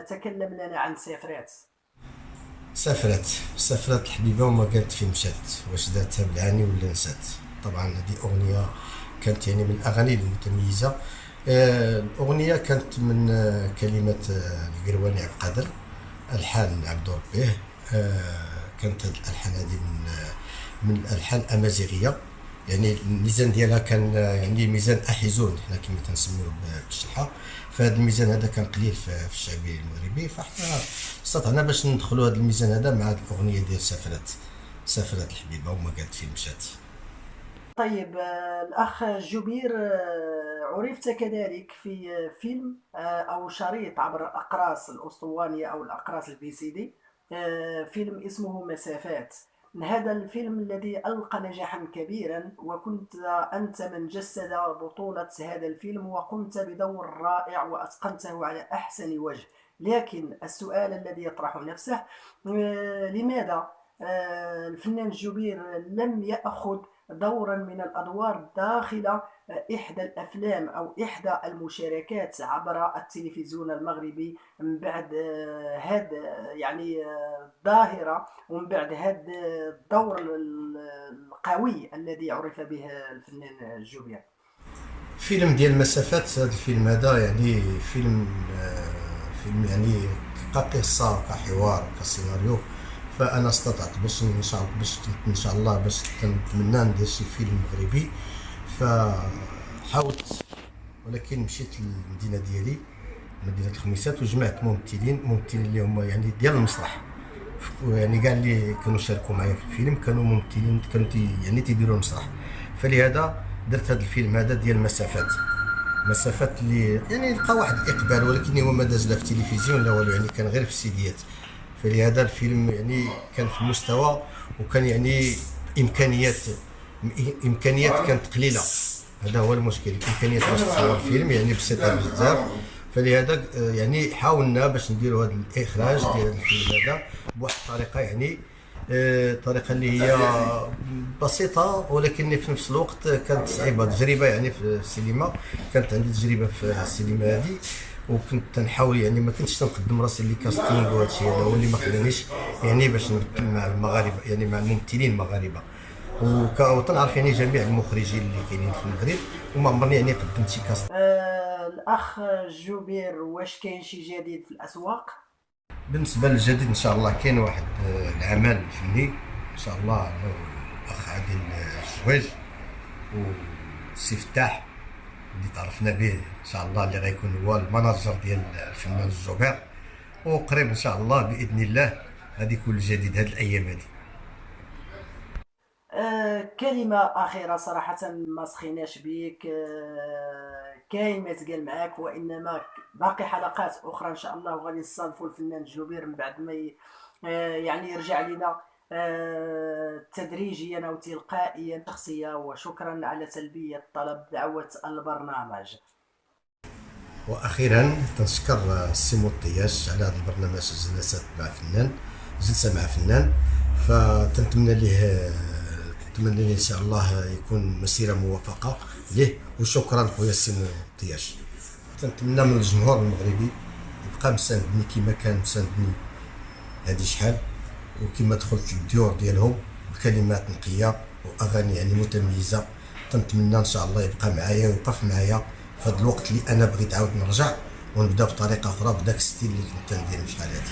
تكلم لنا عن سيفرات. سافرت الحبيبة وما قالت فين مشات، واش دارتها بالعاني ولا نسات. طبعا هذه أغنية كانت يعني من الأغاني المتميزة. الأغنية كانت من كلمات القرواني عبد القادر، ألحان عبد ربيه. كانت هاد الألحان هذه من الألحان الأمازيغية، يعني الميزان ديالها كان يعني ميزان أحيزون حنا كما تنسميوه بالشلحة. فهاد الميزان هذا كان قليل في الشعبي المغربي، فاحنا استطعنا باش ندخلوا هذا الميزان هذا مع هاد الأغنية ديال سافرت الحبيبة وما قالت فين مشات. طيب، الأخ جبير، عرفت كذلك في فيلم أو شريط عبر الأقراص الأسطوانية أو الأقراص الفي سي دي، فيلم اسمه مسافات. هذا الفيلم الذي ألقى نجاحا كبيرا، وكنت أنت من جسد بطولة هذا الفيلم وقمت بدور رائع وأتقنته على أحسن وجه. لكن السؤال الذي يطرح نفسه، لماذا الفنان جبير لم يأخذ دورا من الأدوار داخل إحدى الأفلام أو إحدى المشاركات عبر التلفزيون المغربي من بعد هذا يعني الظاهرة، ومن بعد هذا الدور القوي الذي عرف به الفنان جوبير. فيلم ديال المسافات، هذا الفيلم هذا يعني فيلم يعني كقصة كحوار كسيناريو. فانا استطعت باش ان شاء الله باش نتمنى ندير شي فيلم مغربي. فحاولت، ولكن مشيت للمدينه ديالي، مدينه الخميسات، وجمعت ممثلين اللي هما يعني ديال المسرح، يعني كاع اللي كانوا شاركوا معايا في الفيلم كانوا ممثلين، كانوا يعني تيديروا المسرح. فلهذا درت هذا الفيلم هذا ديال مسافات اللي يعني لقى واحد الاقبال، ولكن هو ما داز لا في التلفزيون لا والو، يعني كان غير في السيديات. فلهذا الفيلم يعني كان في المستوى، وكان يعني امكانيات امكانيات كانت قليله. هذا هو المشكل، الامكانيات باش تصور فيلم يعني بسيطه بزاف. فلهذا يعني حاولنا باش نديروا هذا الاخراج ديال الفيلم هذا بواحد الطريقه، يعني طريقه اللي هي بسيطه، ولكن في نفس الوقت كانت صعيبه. تجربه يعني في السينما، كانت عندي تجربه في السينما هذه، وكنت تنحاول يعني ما كنتش تنقدم راسي اللي كاستينغ وهذا الشيء هذا هو اللي ما خلانيش يعني باش نمثل مع المغاربه، يعني مع الممثلين المغاربه. وتنعرف يعني جميع المخرجين اللي كاينين في المغرب، وما عمرني يعني قدمت شي كاست. الأخ جوبير، واش كاين شي جديد في الأسواق؟ بالنسبه للجديد ان شاء الله كاين واحد العمل فني ان شاء الله، أنا والاخ عادل الشويج وسي فتاح اللي تعرفنا به ان شاء الله، اللي غيكون هو المناجر ديال الفنان الجوبير. وقريب ان شاء الله باذن الله غادي يكون الجديد هاد الايام هادي. كلمة أخيرة، صراحة ما سخيناش بيك، كاين ما تقال معاك، وإنما باقي حلقات أخرى إن شاء الله، وغادي نستضيفوا الفنان جوبير من بعد ما يعني يرجع لنا تدريجيا أو تلقائيا شخصية. وشكرا على تلبية طلب دعوة البرنامج. واخيرا تنشكر السي الطياش على هذا البرنامج، جلسه مع فنان. فتنتمنى ليه نتمنى ليه ان شاء الله يكون مسيره موفقه ليه. وشكرا خويا السي الطياش. تنتمنى من الجمهور المغربي يبقى مساندني كما كان مساندني هذه شحال، وكما دخلت الديور ديالهم بكلمات نقيه واغاني يعني متميزه. تنتمنى ان شاء الله يبقى معايا ويوقف معايا في هذا الوقت اللي انا بغيت عاود نرجع ونبدا بطريقه اخرى بداك الستيل اللي كنت ندير شحال هادي.